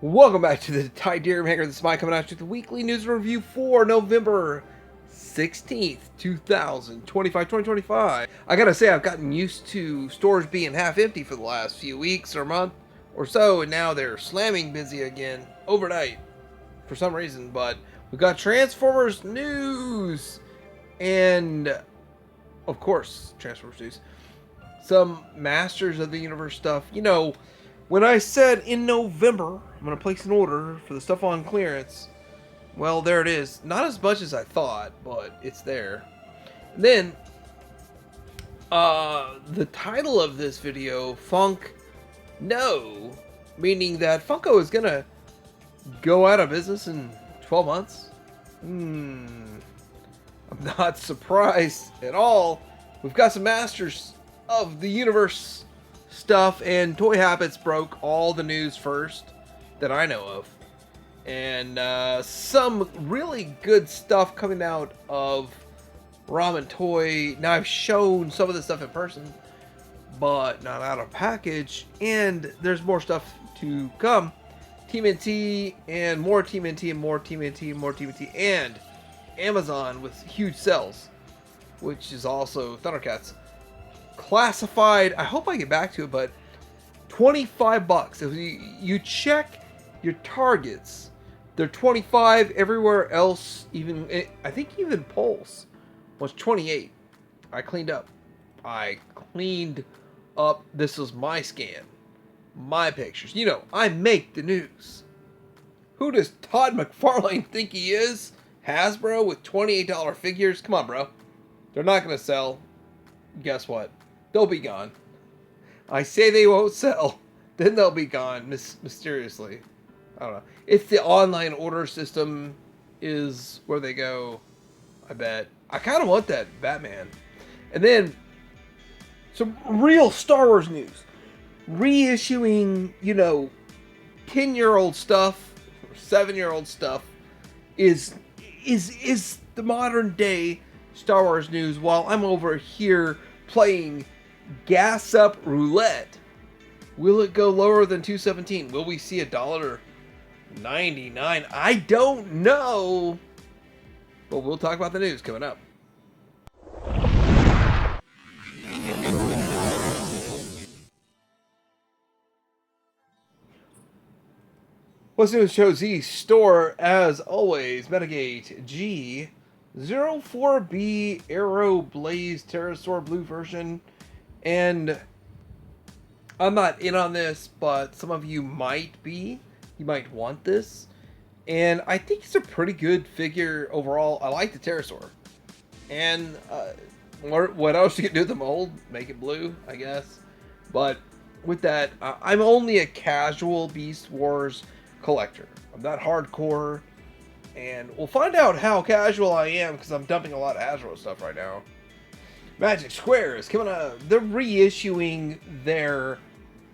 Welcome back to the Tidear Hanger. This is Mike coming out with the weekly news review for November 16th, 2025. I gotta say, I've gotten used to stores being half empty for the last few weeks or month or so, and now they're slamming busy again overnight for some reason. But we've got Transformers news and, of course, Transformers news. Some Masters of the Universe stuff. You know, when I said in November I'm going to place an order for the stuff on clearance, well, there it is. Not as much as I thought, but it's there. And then, the title of this video, Funk No, meaning that Funko is going to go out of business in 12 months. I'm not surprised at all. We've got some Masters of the Universe stuff, and Toy Habits broke all the news first that I know of, and some really good stuff coming out of Ramen Toy. Now, I've shown some of this stuff in person, but not out of package, and there's more stuff to come. TMNT and more TMNT and more TMNT and more TMNT, and Amazon with huge sales, which is also Thundercats. Classified, I hope I get back to it, but $25. If you check your targets, they're 25. Everywhere else, even I think even Pulse was 28. I cleaned up. This was my scan, my pictures. You know, I make the news. Who does Todd McFarlane think he is? Hasbro with $28 figures? Come on, bro. They're not going to sell. Guess what? They'll be gone. I say they won't sell, then they'll be gone mysteriously. I don't know. If the online order system is where they go, I bet. I kind of want that Batman. And then some real Star Wars news. Reissuing, 10-year-old stuff, 7-year-old stuff is the modern day Star Wars news, while I'm over here playing Gas Up Roulette. Will it go lower than $2.17? Will we see $1.99? I don't know. But we'll talk about the news coming up. What's new with Show Z store? As always, Metagate G04B Aero Blaze Pterosaur Blue version. And I'm not in on this, but some of you might be. You might want this. And I think it's a pretty good figure overall. I like the pterosaur. And what else you can do with the mold? Make it blue, I guess. But with that, I'm only a casual Beast Wars collector. I'm not hardcore. And we'll find out how casual I am, because I'm dumping a lot of Hasbro stuff right now. Magic Squares coming out. They're reissuing their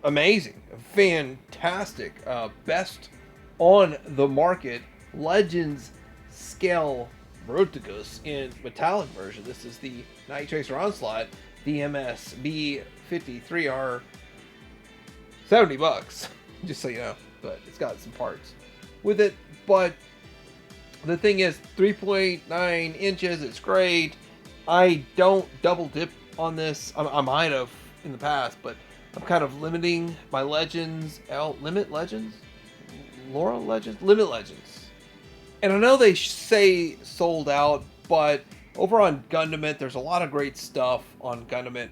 amazing, fantastic, best on the market Legends scale Rotigus in metallic version. This is the Night Tracer Onslaught, the MSB53R. $70, just so you know. But it's got some parts with it. But the thing is, 3.9 inches. It's great. I don't double dip on this. I might have in the past, but I'm kind of limiting my Legends. Limit Legends? Laura Legends? Limit Legends. And I know they say sold out, but over on Gundam, there's a lot of great stuff on Gundam.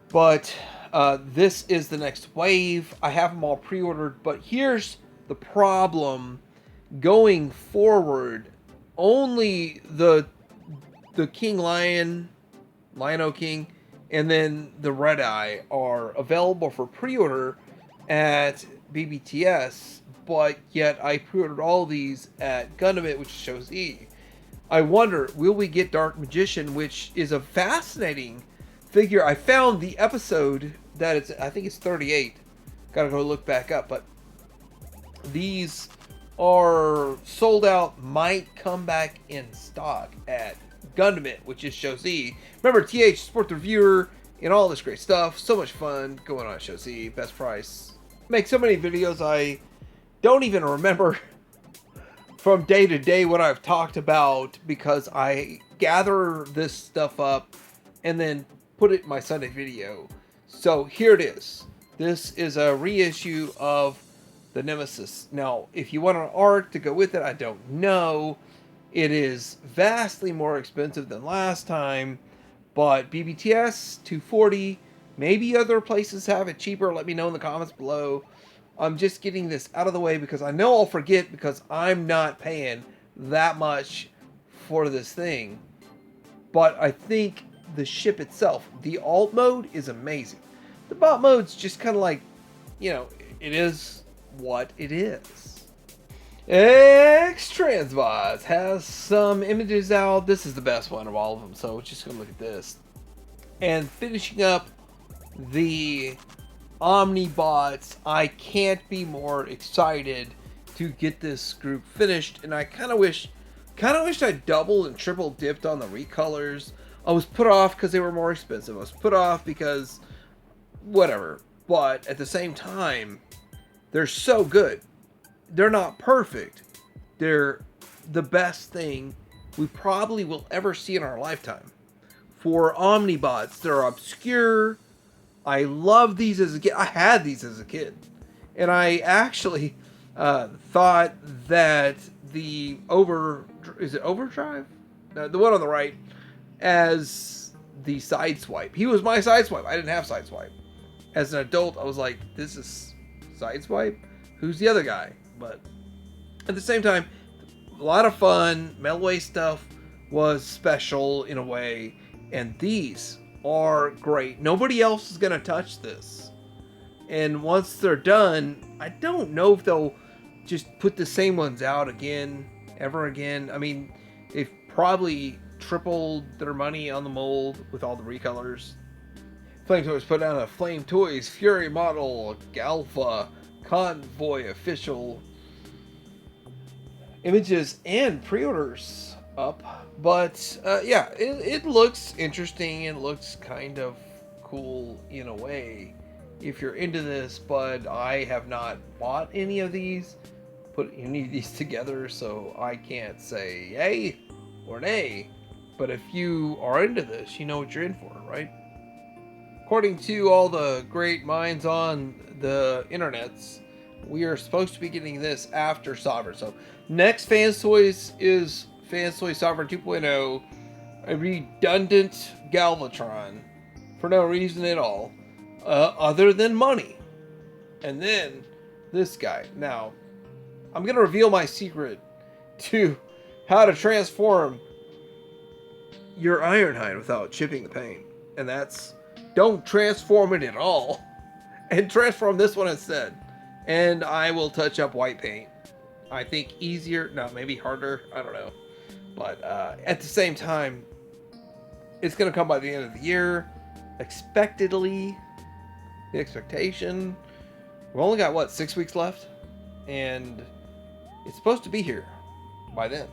But this is the next wave. I have them all pre-ordered, but here's the problem. Going forward, only the King Lion, Lion-O King, and then the Red Eye are available for pre-order at BBTS, but yet I pre-ordered all these at Gundam, which shows E. I wonder, will we get Dark Magician, which is a fascinating figure. I found the episode that I think it's 38. Gotta go look back up, but these are sold out, might come back in stock at Gundam, which is Show Z. Remember, TH Support the Reviewer and all this great stuff. So much fun going on at Show Z. Best price. Make so many videos. I don't even remember from day to day what I've talked about, because I gather this stuff up and then put it in my Sunday video. So here it is. This is a reissue of the Nemesis. Now, if you want an art to go with it, I don't know. It is vastly more expensive than last time, but BBTS $240. Maybe other places have it cheaper. Let me know in the comments below. I'm just getting this out of the way because I know I'll forget, because I'm not paying that much for this thing. But I think the ship itself, the alt mode, is amazing. The bot mode's just kind of like, you know, it is what it is. X-Transvise has some images out. This is the best one of all of them, so just gonna look at this. And finishing up the Omnibots, I can't be more excited to get this group finished, and I kind of wish I double and triple dipped on the recolors. I was put off because they were more expensive. I was put off because whatever, but at the same time, they're so good. They're not perfect. They're the best thing we probably will ever see in our lifetime. For Omnibots, they're obscure. I love these as a kid. I had these as a kid. And I actually thought that the Overdrive? The one on the right, as the Sideswipe. He was my Sideswipe. I didn't have Sideswipe. As an adult, I was like, this is Sideswipe? Who's the other guy? But at the same time, a lot of fun. Metalway stuff was special in a way. And these are great. Nobody else is going to touch this. And once they're done, I don't know if they'll just put the same ones out again, ever again. I mean, they've probably tripled their money on the mold with all the recolors. Flame Toys put out a Flame Toys Fury model, Alpha, Convoy official images and pre-orders up. But yeah, it looks interesting. It looks kind of cool in a way if you're into this, but I have not bought any of these, put any of these together, so I can't say yay or nay. But if you are into this, you know what you're in for, right? According to all the great minds on the internets, we are supposed to be getting this after Sovereign. So next Fans Toys is Fans Toys Sovereign 2.0, a redundant Galvatron for no reason at all, other than money. And then this guy. Now, I'm going to reveal my secret to how to transform your Ironhide without chipping the paint. And that's, don't transform it at all. And transform this one instead. And I will touch up white paint. I think easier, no, maybe harder, I don't know. But at the same time, it's going to come by the end of the year. Expectedly, the expectation. We've only got, what, 6 weeks left? And it's supposed to be here by then.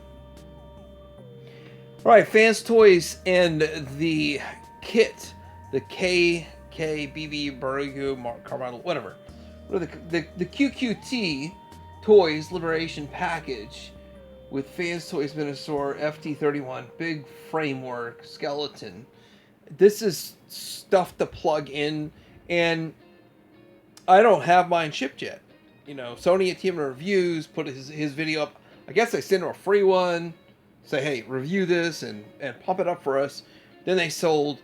Alright, Fans Toys and the kit. The KKBB Barugu Carmichael, whatever. The QQT Toys Liberation Package with Fans Toys Minosaur FT31 big framework skeleton. This is stuff to plug in, and I don't have mine shipped yet. You know, Sony at TMNT Reviews put his video up. I guess they sent him a free one. Say, hey, review this and pump it up for us. Then they sold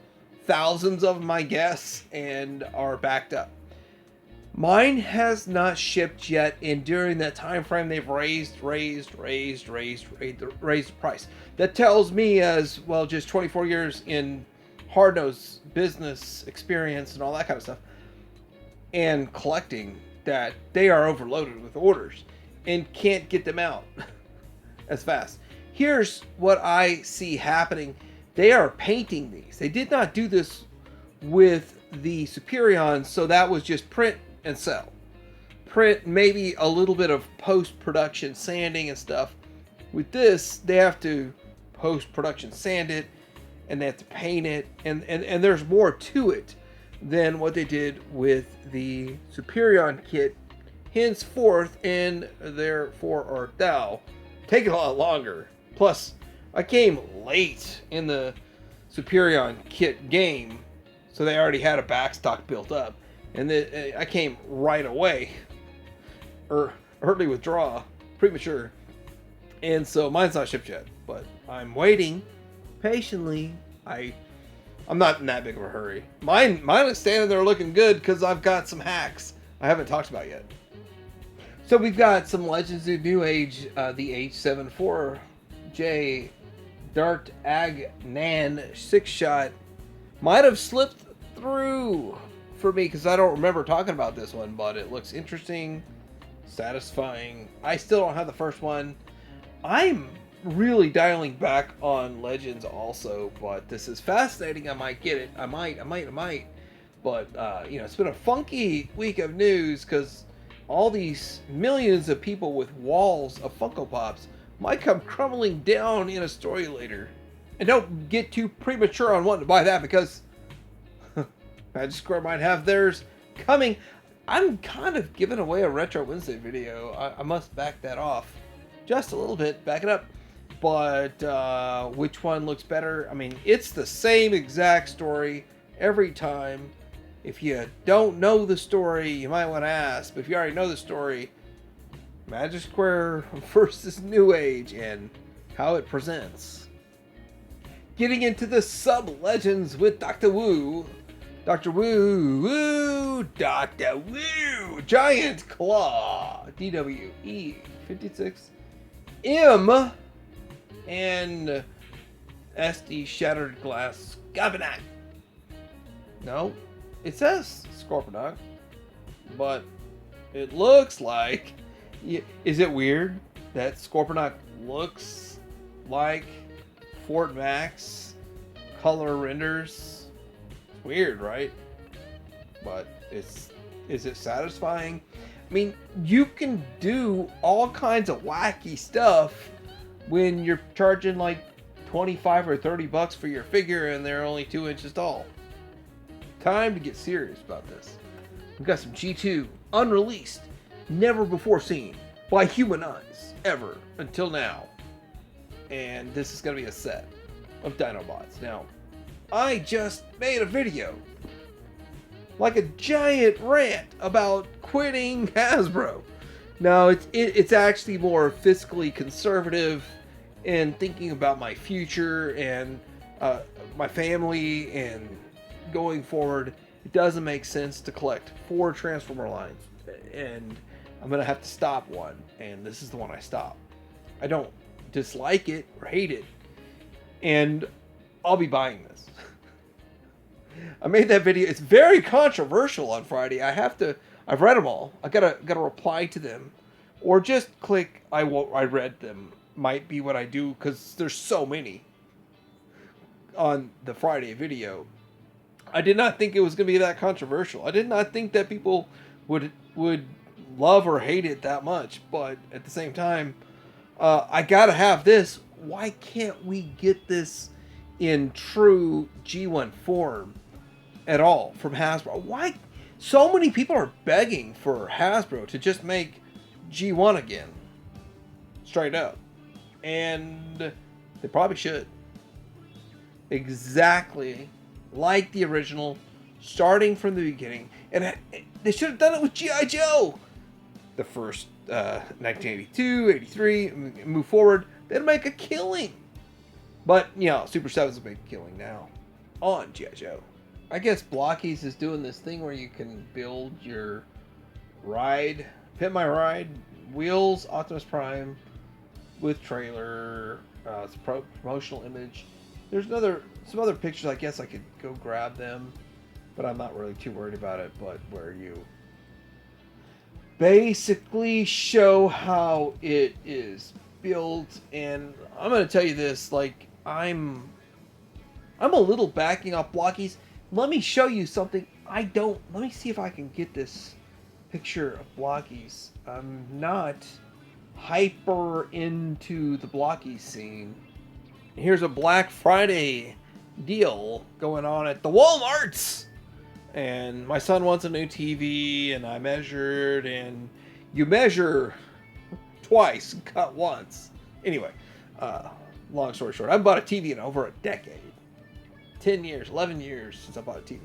thousands of them, I guess, and are backed up. Mine has not shipped yet, and during that time frame, they've raised the price. That tells me, as well, just 24 years in hard-nosed business experience and all that kind of stuff, and collecting, that they are overloaded with orders and can't get them out as fast. Here's what I see happening. They are painting these. They did not do this with the Superions, so that was just print and sell. Print, maybe a little bit of post-production sanding and stuff. With this, they have to post-production sand it, and they have to paint it, and there's more to it than what they did with the Superion kit henceforth and therefore art thou. Take a lot longer. Plus, I came late in the Superion kit game, so they already had a backstock built up, and I came right away, or early withdraw, premature, and so mine's not shipped yet. But I'm waiting patiently. I'm not in that big of a hurry. Mine is standing there looking good because I've got some hacks I haven't talked about yet. So we've got some Legends of New Age, the H74J Dart Agnan 6-shot. Might have slipped through for me because I don't remember talking about this one, but it looks interesting, satisfying. I still don't have the first one. I'm really dialing back on Legends also, but this is fascinating. I might get it. I might. But, it's been a funky week of news because all these millions of people with walls of Funko Pops might come crumbling down in a story later. And don't get too premature on wanting to buy that because Magic Square might have theirs coming. I'm kind of giving away a Retro Wednesday video. I must back that off just a little bit. Back it up. But which one looks better? I mean, it's the same exact story every time. If you don't know the story, you might want to ask. But if you already know the story, Magic Square versus New Age and how it presents. Getting into the sub-legends with Dr. Wu. Dr. Wu, Dr. Wu, Giant Claw, DWE 56M, and SD Shattered Glass Gabinet. No, it says Scorponok, but it looks like... Is it weird that Scorponok looks like Fort Max color renders? It's weird, right? But is it satisfying? I mean, you can do all kinds of wacky stuff when you're charging like 25 or 30 bucks for your figure and they're only 2 inches tall. Time to get serious about this. We've got some G2 unreleased, never before seen by human eyes ever until now. And this is going to be a set of Dinobots. Now, I just made a video like a giant rant about quitting Hasbro. Now, it's actually more fiscally conservative and thinking about my future and my family and going forward. It doesn't make sense to collect 4 Transformer lines, and I'm gonna have to stop one, and this is the one I stop. I don't dislike it or hate it, and I'll be buying this. I made that video. It's very controversial on Friday. I've read them all. I gotta reply to them, or just click I read them. Might be what I do because there's so many on the Friday video. I did not think it was going to be that controversial. I did not think that people would love or hate it that much. But at the same time, I gotta have this. Why can't we get this in true G1 form at all from Hasbro? Why? So many people are begging for Hasbro to just make G1 again. Straight up. And they probably should. Exactly like the original, starting from the beginning. And they should have done it with G.I. Joe. The first 1982, 83, move forward. They'd make a killing. But, Super 7's a big killing now on G.I. Joe. I guess Blockies is doing this thing where you can build your ride, Pit My Ride, wheels, Optimus Prime, with trailer, promotional image. There's some other pictures. I guess I could go grab them, but I'm not really too worried about it. But where you basically show how it is built, and I'm gonna tell you this: like I'm a little backing off Blockies. Let me show you something. Let me see if I can get this picture of Blockies. I'm not hyper into the Blockies scene. Here's a Black Friday deal going on at the Walmarts. And my son wants a new TV, and I measured, and you measure twice, cut once. Anyway, long story short, I bought a TV in over a decade. 10 years, 11 years since I bought a TV.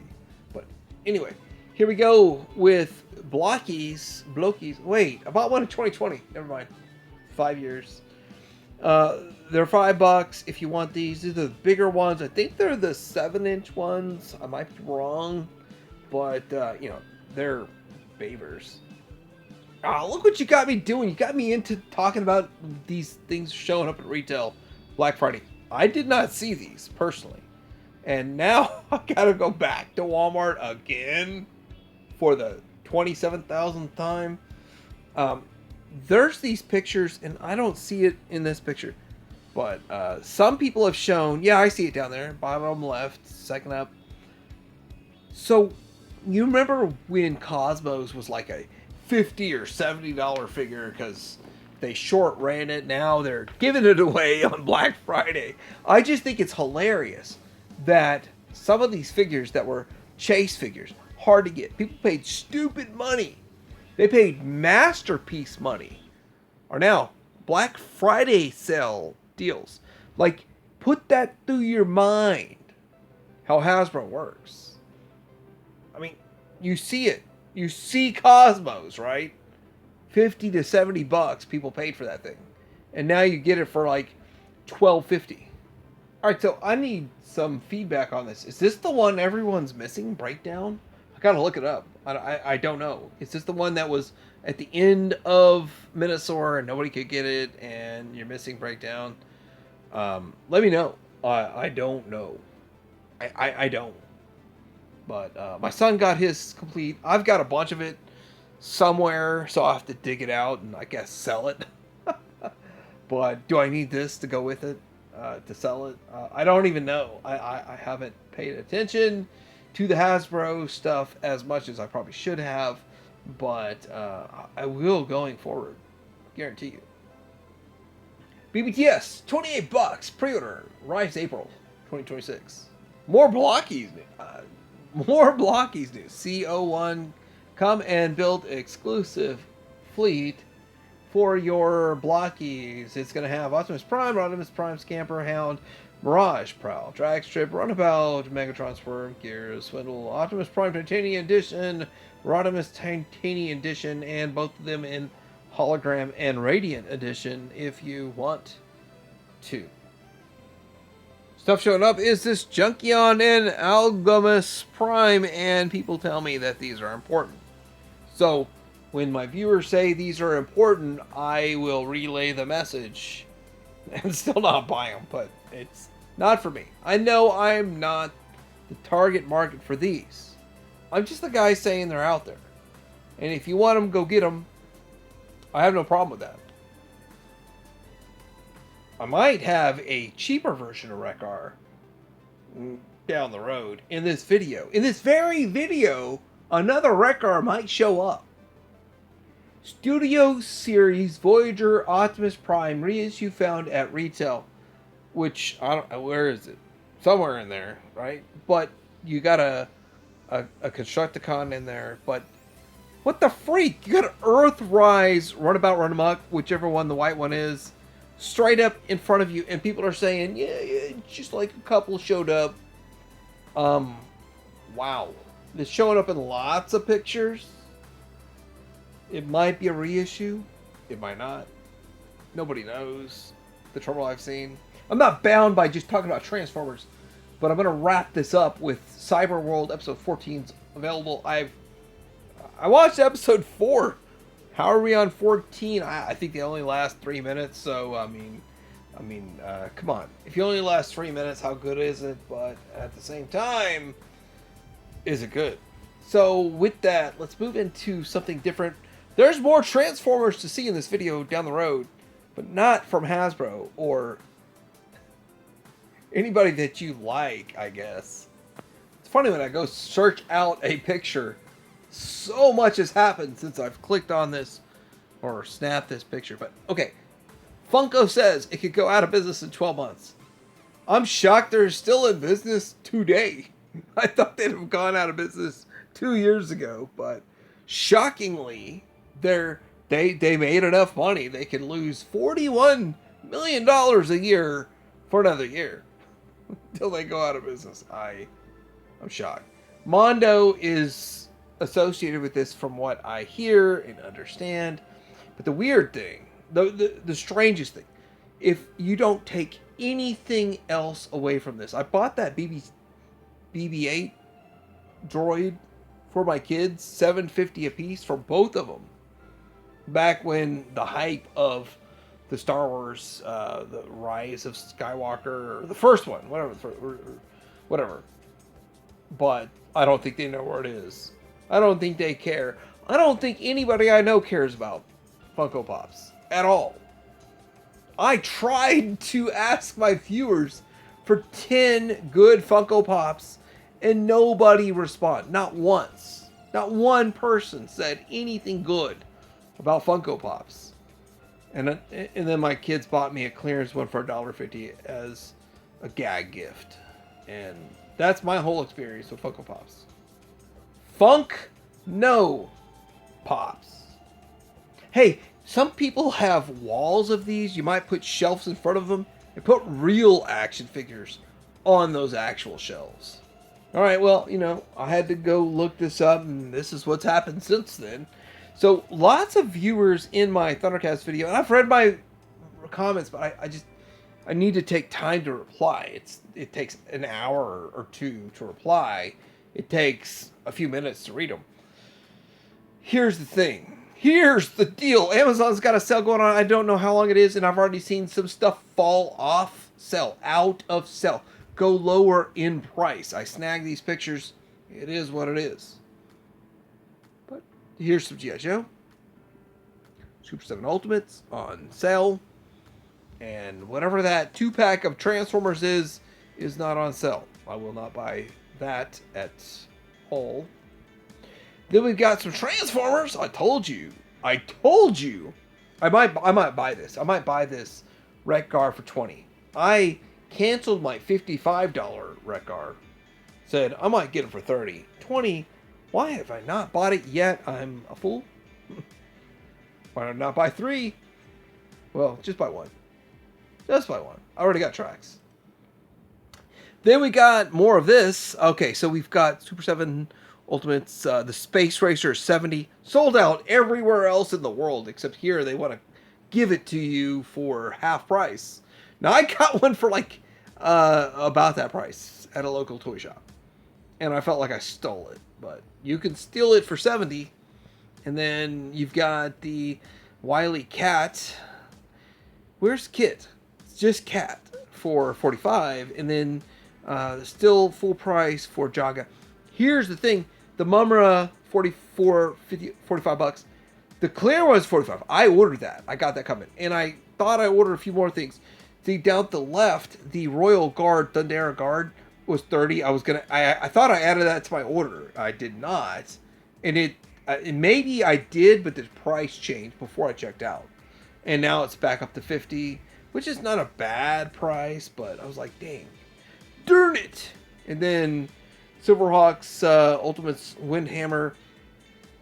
But anyway, here we go with Blockies. Wait, I bought one in 2020. Never mind. 5 years. They're $5 if you want these. These are the bigger ones. I think they're the 7-inch ones. I might be wrong. But, you know, they're Bavers. Ah, look what you got me doing. You got me into talking about these things showing up at retail Black Friday. I did not see these, personally. And now I gotta go back to Walmart again for the 27,000th time. There's these pictures, and I don't see it in this picture. But some people have shown, yeah, I see it down there, bottom left, second up. So, you remember when Cosmos was like a $50 or $70 figure because they short ran it? Now they're giving it away on Black Friday. I just think it's hilarious that some of these figures that were chase figures, hard to get, people paid stupid money, they paid masterpiece money, are now Black Friday sale deals. Like, put that through your mind, how Hasbro works. I mean, you see it. You see Cosmos, right? 50 to 70 bucks people paid for that thing. And now you get it for like $12.50. All right, so I need some feedback on this. Is this the one everyone's missing? Breakdown? I gotta look it up. I don't know. Is this the one that was at the end of Minosaur and nobody could get it and you're missing Breakdown? Let me know. I don't know. I don't. But my son got his complete. I've got a bunch of it somewhere, so I'll have to dig it out and I guess sell it. But do I need this to go with it? To sell it? I don't even know. I haven't paid attention to the Hasbro stuff as much as I probably should have, but I will going forward. Guarantee you. BBTS, $28 pre-order, arrives April 2026. More Blockies. More Blockies news. CO1, come and build exclusive fleet for your Blockies. It's going to have Optimus Prime, Rodimus Prime, Scamper, Hound, Mirage, Prowl, Dragstrip, Runabout, Megatron, Swerve, Gears, Swindle, Optimus Prime Titanium Edition, Rodimus Titanium Edition, and both of them in Hologram and Radiant Edition if you want to. Stuff showing up is this Junkion and Algomus Prime, and people tell me that these are important. So, when my viewers say these are important, I will relay the message and still not buy them, but it's not for me. I know I'm not the target market for these. I'm just the guy saying they're out there. And if you want them, go get them. I have no problem with that. I might have a cheaper version of Wreck-R down the road in this video. In this very video, another Wreck-R might show up. Studio Series Voyager Optimus Prime reissue found at retail. Which, I don't know, where is it? Somewhere in there, right? But you got a Constructicon in there, but what the freak? You got Earthrise, Runabout, Runamuck, whichever one the white one is, straight up in front of you, and people are saying, yeah, just like a couple showed up. Wow. It's showing up in lots of pictures. It might be a reissue. It might not. Nobody knows the trouble I've seen. I'm not bound by just talking about Transformers, but I'm going to wrap this up with Cyber World episode 14's available. I watched episode 4. How are we on 14? I think they only last 3 minutes, so I mean, come on. If you only last 3 minutes, how good is it? But at the same time, is it good? So with that, let's move into something different. There's more Transformers to see in this video down the road, but not from Hasbro or anybody that you like, I guess. It's funny when I go search out a picture, so much has happened since I've clicked on this or snapped this picture. But okay, Funko says it could go out of business in 12 months. I'm shocked they're still in business today. I thought they'd have gone out of business 2 years ago, but shockingly, they're They made enough money. They can lose $41 million a year for another year until they go out of business. I'm shocked. Mondo is associated with this from what I hear and understand. But the weird thing, the strangest thing, if you don't take anything else away from this, I bought that BB-8 droid for my kids, $750 a piece for both of them. Back when the hype of the Star Wars, the Rise of Skywalker, or the first one, whatever. But I don't think they know where it is. I don't think they care. I don't think anybody I know cares about Funko Pops at all. I tried to ask my viewers for 10 good Funko Pops and nobody responded. Not once. Not one person said anything good about Funko Pops. And then my kids bought me a clearance one for $1.50 as a gag gift. And that's my whole experience with Funko Pops. No Pops. Hey, some people have walls of these. You might put shelves in front of them and put real action figures on those actual shelves. All right, well, I had to go look this up, and this is what's happened since then. So lots of viewers in my Thundercats video, and I've read my comments, but I need to take time to reply. It takes an hour or two to reply. It takes a few minutes to read them. Here's the thing. Here's the deal. Amazon's got a sale going on. I don't know how long it is, and I've already seen some stuff fall off sale, out of sale, go lower in price. I snagged these pictures. It is what it is. But here's some G.I. Joe. Super 7 Ultimates on sale. And whatever that 2-pack of Transformers is not on sale. I will not buy that at all. Then we've got some Transformers. I told you. I might buy this. I might buy this Wreck-Gar for $20. I canceled my $55 Wreck-Gar. Said I might get it for $30. $20. Why have I not bought it yet? I'm a fool. Why not buy 3? Well, just buy 1. Just buy 1. I already got tracks. Then we got more of this. Okay, so we've got Super 7 Ultimates, the Space Racer 70, sold out everywhere else in the world, except here they want to give it to you for half price. Now, I got one for about that price at a local toy shop, and I felt like I stole it, but you can steal it for 70, and then you've got the Wily Cat. Where's Kit? It's just Cat for 45, and then still full price for Jaga. Here's the thing. The Mumra, $45. The clear one is $45. I ordered that. I got that coming. And I thought I ordered a few more things. See, down to the left, the Royal Guard, Thundera Guard, was $30. I thought I added that to my order. I did not. And maybe I did, but the price changed before I checked out. And now it's back up to $50, which is not a bad price, but I was like, dang. Darn it! And then Silverhawks Ultimates Windhammer.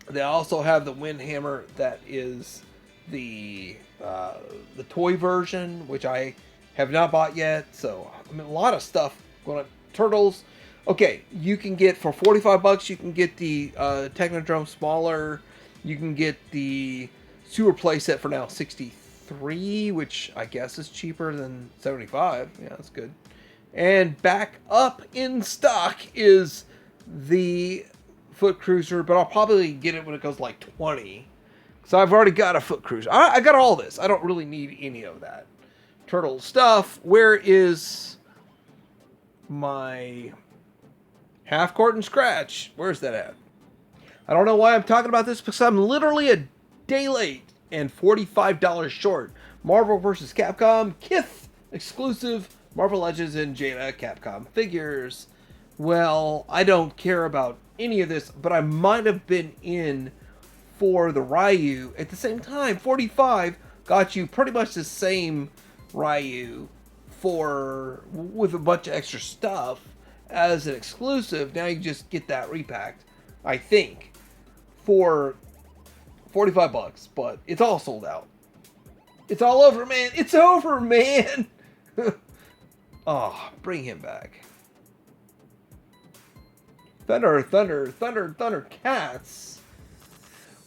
They also have the Windhammer that is the toy version, which I have not bought yet. So, a lot of stuff going on. Turtles. Okay, you can get for $45. You can get the Technodrome smaller. You can get the sewer playset for now $63, which I guess is cheaper than $75. Yeah, that's good. And back up in stock is the Foot Cruiser, but I'll probably get it when it goes like $20. So I've already got a Foot Cruiser. I got all this. I don't really need any of that turtle stuff. Where is my half carton scratch? Where's that at? I don't know why I'm talking about this, because I'm literally a day late and $45 short. Marvel vs. Capcom Kith exclusive Marvel Legends and Jada Capcom figures. Well, I don't care about any of this, but I might have been in for the Ryu. At the same time, 45 got you pretty much the same Ryu with a bunch of extra stuff as an exclusive. Now you just get that repacked, I think, for $45, but it's all sold out. It's all over, man. It's over, man. Oh, bring him back. Thundercats.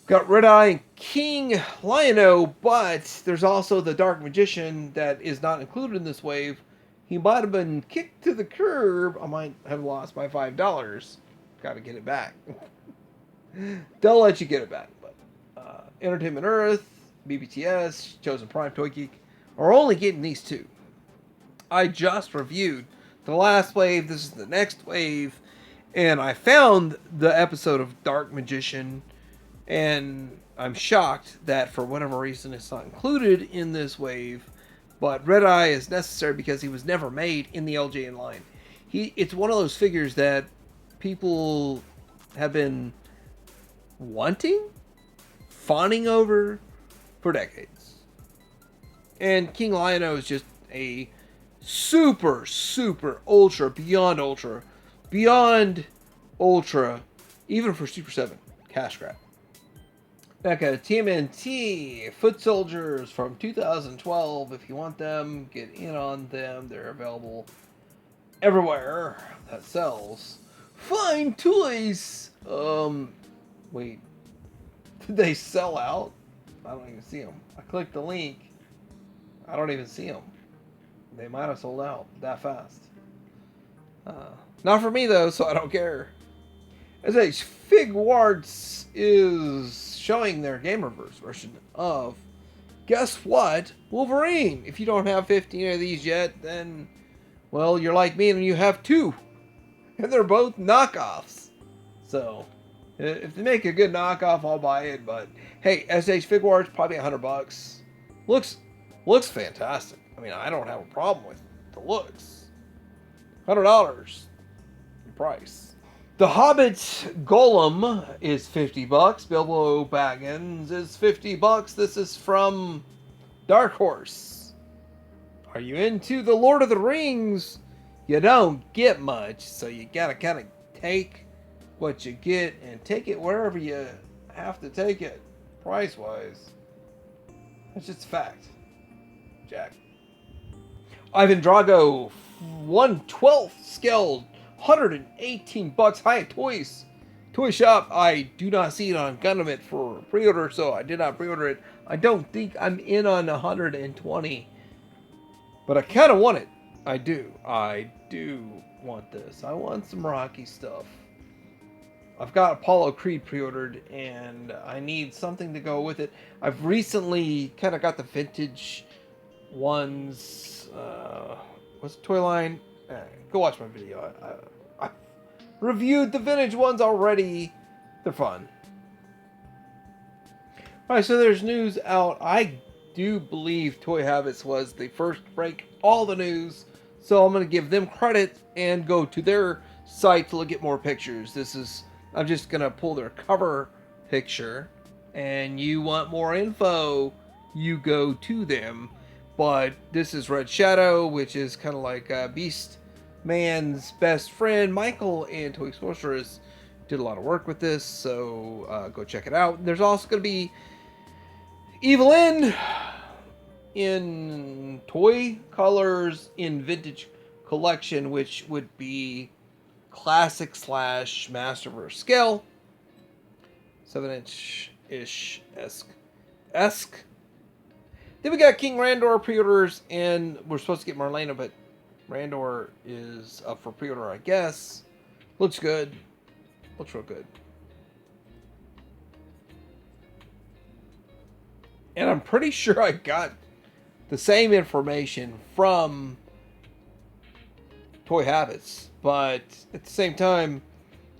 Got Red Eye and King Lion-O, but there's also the Dark Magician that is not included in this wave. He might have been kicked to the curb. I might have lost my $5. Got to get it back. They'll let you get it back. But Entertainment Earth, BBTS, Chosen Prime, Toy Geek are only getting these two. I just reviewed the last wave. This is the next wave. And I found the episode of Dark Magician. And I'm shocked that for whatever reason it's not included in this wave. But Red Eye is necessary because he was never made in the LJN line. It's one of those figures that people have been wanting, fawning over for decades. And King Lion-O is just a super, ultra, beyond ultra, even for Super 7, cash grab. Back at TMNT, Foot Soldiers from 2012. If you want them, get in on them. They're available everywhere that sells fine toys. Wait, did they sell out? I don't even see them. I clicked the link. I don't even see them. They might have sold out that fast. Not for me though, so I don't care. As a Figuarts is showing their Gamerverse version of, guess what? Wolverine. If you don't have 15 of these yet, then, well, you're like me and you have 2. And they're both knockoffs. So, if they make a good knockoff, I'll buy it. But, hey, SH Figuarts, probably $100. Looks fantastic. I mean, I don't have a problem with the looks. $100 price. The Hobbit Golem is $50. Bilbo Baggins is $50. This is from Dark Horse. Are you into the Lord of the Rings? You don't get much, so you gotta kind of take what you get and take it wherever you have to take it, price-wise. That's just a fact. Jack. Ivan Drago, 1/12 scale. $118 Hyatt Toys Toy Shop. I do not see it on Gundam for pre-order, so I did not pre-order it. I don't think I'm in on 120, but I kind of want it. I do want this. I want some Rocky stuff. I've got Apollo Creed pre-ordered, and I need something to go with it. I've recently kind of got the vintage ones. What's the toy line? Go watch my video. I reviewed the vintage ones already. They're fun. Alright, so there's news out. I do believe Toy Habits was the first to break all the news. So I'm going to give them credit and go to their site to look at more pictures. I'm just going to pull their cover picture. And you want more info, you go to them. But this is Red Shadow, which is kind of like Beast Man's best friend. Michael and Toy Explorers did a lot of work with this, so go check it out. There's also going to be Evelyn in toy colors in vintage collection, which would be classic / Masterverse scale, 7-inch-ish esque. Then we got King Randor pre-orders, and we're supposed to get Marlena, but Randor is up for pre-order, I guess. Looks good. Looks real good. And I'm pretty sure I got the same information from Toy Habits, but at the same time,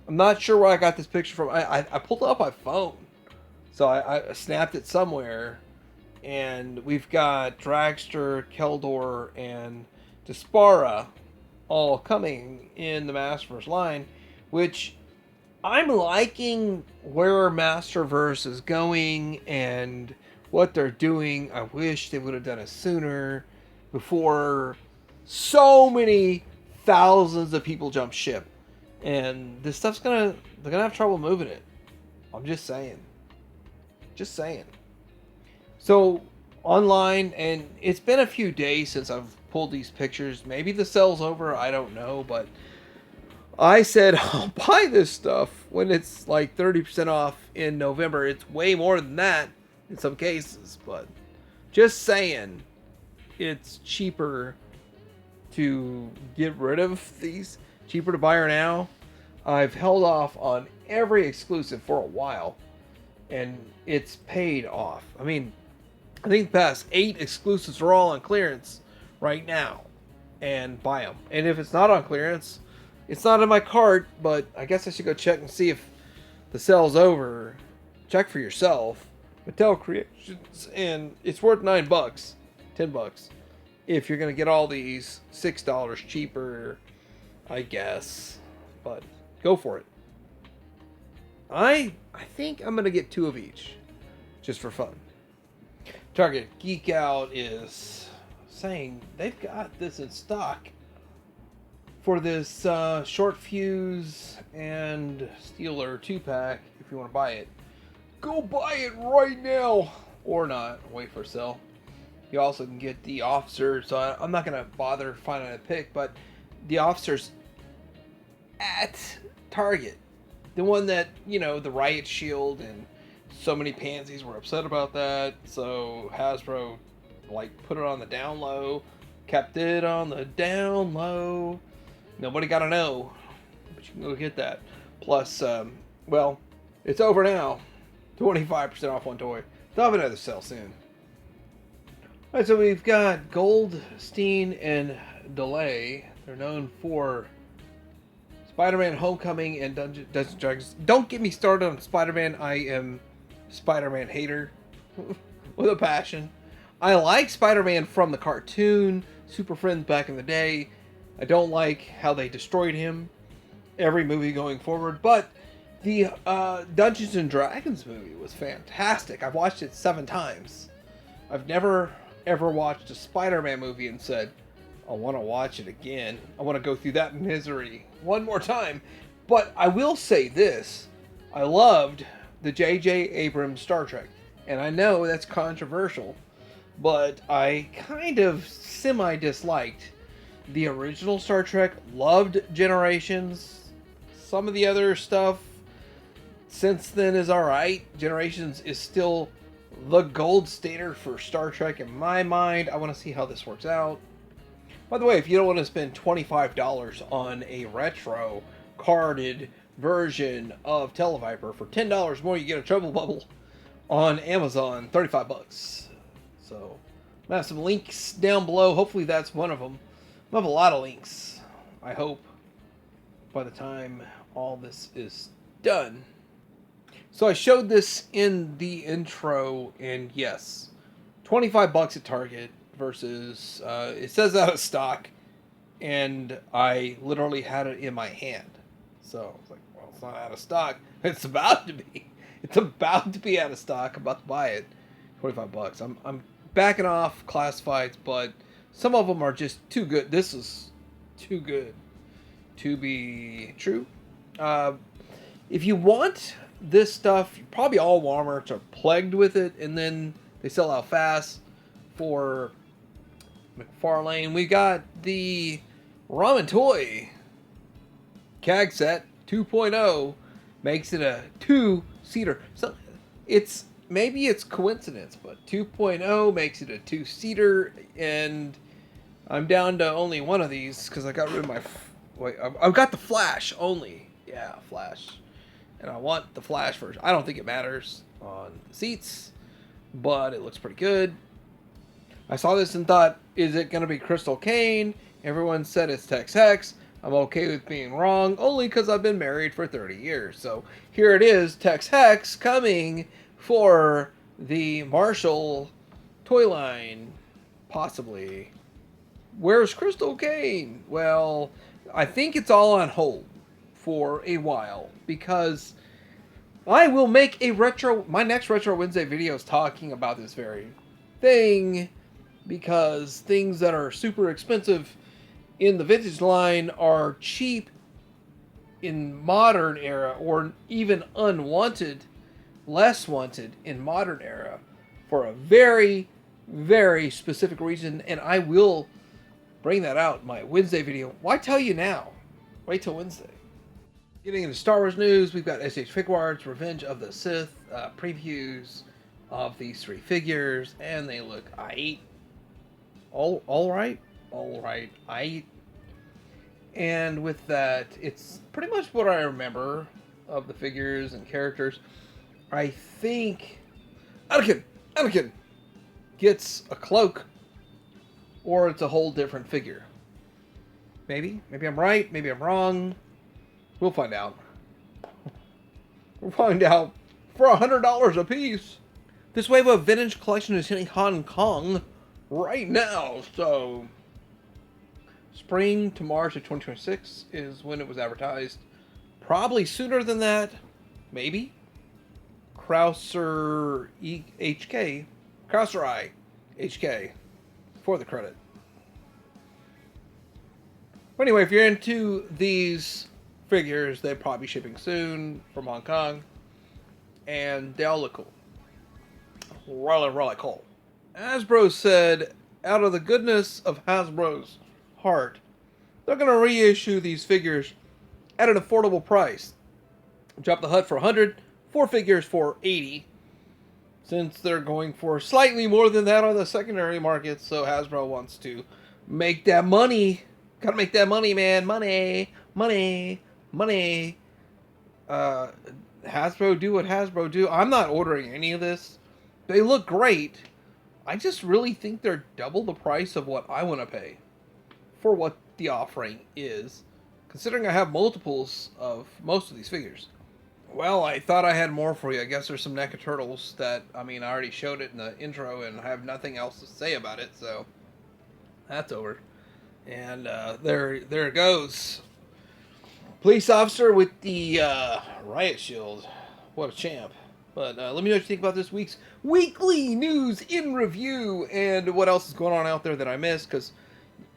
I'm not sure where I got this picture from. I pulled it up my phone, so I snapped it somewhere. And we've got Dragster, Keldor, and Despara all coming in the Masterverse line, which I'm liking where Masterverse is going and what they're doing. I wish they would have done it sooner before so many thousands of people jump ship. And this stuff's they're gonna have trouble moving it. I'm just saying. Just saying. So online, and it's been a few days since I've pulled these pictures. Maybe the sale's over, I don't know, but I said I'll buy this stuff when it's like 30% off in November. It's way more than that in some cases, but just saying, it's cheaper to get rid of these, cheaper to buy her now. I've held off on every exclusive for a while, and it's paid off. I mean, I think the past 8 exclusives are all on clearance right now, and buy them. And if it's not on clearance, it's not in my cart, but I guess I should go check and see if the sale's over. Check for yourself. Mattel Creations, and it's worth $9, $10 if you're gonna get all these $6 cheaper, I guess. But go for it. I think I'm gonna get 2 of each, just for fun. Target Geek Out is saying they've got this in stock for this short fuse and Steeler 2-pack. If you want to buy it, go buy it right now, or not. Wait for sale. You also can get the officers. So I'm not gonna bother finding a pick, but the officers at Target, the one that, you know, the riot shield, and so many pansies were upset about that, so Hasbro like put it on the down low, kept it on the down low. Nobody got to know, but you can go get that. Plus, well, it's over now. 25% off one toy. They'll have another sale soon. All right, so we've got Goldstein and Delay. They're known for Spider-Man Homecoming and Dungeons & Dragons. Don't get me started on Spider-Man. I am Spider-Man hater with a passion. I like Spider-Man from the cartoon, Super Friends back in the day. I don't like how they destroyed him every movie going forward, but the Dungeons & Dragons movie was fantastic. I've watched it 7 times. I've never ever watched a Spider-Man movie and said, I want to watch it again. I want to go through that misery one more time. But I will say this. I loved the J.J. Abrams Star Trek. And I know that's controversial, but I kind of semi-disliked the original Star Trek. Loved Generations. Some of the other stuff since then is alright. Generations is still the gold standard for Star Trek in my mind. I want to see how this works out. By the way, if you don't want to spend $25 on a retro carded version of Televiper, for $10 more you get a Trouble Bubble on Amazon, $35. So I have some links down below. Hopefully that's one of them. I have a lot of links, I hope, by the time all this is done. So I showed this in the intro, and yes, $25 at Target versus, it says out of stock, and I literally had it in my hand. So I was like, well, it's not out of stock. It's about to be. It's about to be out of stock. I'm about to buy it. $25. I'm backing off classifieds, but some of them are just too good. This is too good to be true. If you want this stuff, probably all Walmarts are plagued with it, and then they sell out fast. For McFarlane, we got the Ramen Toy CAG set 2.0, makes it a 2-seater. So it's maybe it's coincidence, but 2.0 makes it a 2-seater, and I'm down to only one of these because I got rid of my. Wait, I've got the Flash only. Yeah, Flash. And I want the Flash version. I don't think it matters on the seats, but it looks pretty good. I saw this and thought, is it going to be Crystal Kane? Everyone said it's Tex Hex. I'm okay with being wrong, only because I've been married for 30 years. So here it is, Tex Hex coming for the Marshall toy line, possibly. Where's Crystal Kane? Well, I think it's all on hold for a while, because I will make a my next Retro Wednesday video is talking about this very thing, because things that are super expensive in the vintage line are cheap in modern era, or even unwanted less wanted in modern era for a very, very specific reason, and I will bring that out in my Wednesday video. Why tell you now? Wait till Wednesday. Getting into Star Wars news, we've got SH Figuarts, Revenge of the Sith, previews of these 3 figures, and they look aight. All right, aight. And with that, it's pretty much what I remember of the figures and characters. I think Anakin gets a cloak, or it's a whole different figure. Maybe I'm right, maybe I'm wrong. We'll find out. We'll find out for $100 a piece. This wave of vintage collection is hitting Hong Kong right now, so spring to March of 2026 is when it was advertised. Probably sooner than that, maybe. Krauser HK, Krauser I HK for the credit. But anyway, if you're into these figures, they're probably shipping soon from Hong Kong, and they all look cool. Really cool. Hasbro said, out of the goodness of Hasbro's heart, they're going to reissue these figures at an affordable price. Drop the HUD for 100, 4 figures for 80. Since they're going for slightly more than that on the secondary market, so Hasbro wants to make that money. Gotta make that money, man. Money. Hasbro do what Hasbro do. I'm not ordering any of this. They look great. I just really think they're double the price of what I want to pay for what the offering is, considering I have multiples of most of these figures. Well, I thought I had more for you. I guess there's some NECA Turtles that, I already showed it in the intro and I have nothing else to say about it, so that's over. And there it goes. Police officer with the riot shield. What a champ. But let me know what you think about this week's weekly news in review and what else is going on out there that I missed, because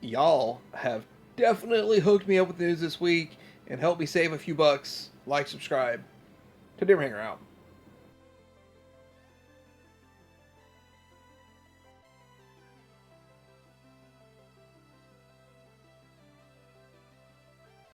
y'all have definitely hooked me up with news this week and helped me save a few bucks. Like, subscribe. To Dim Hanger out.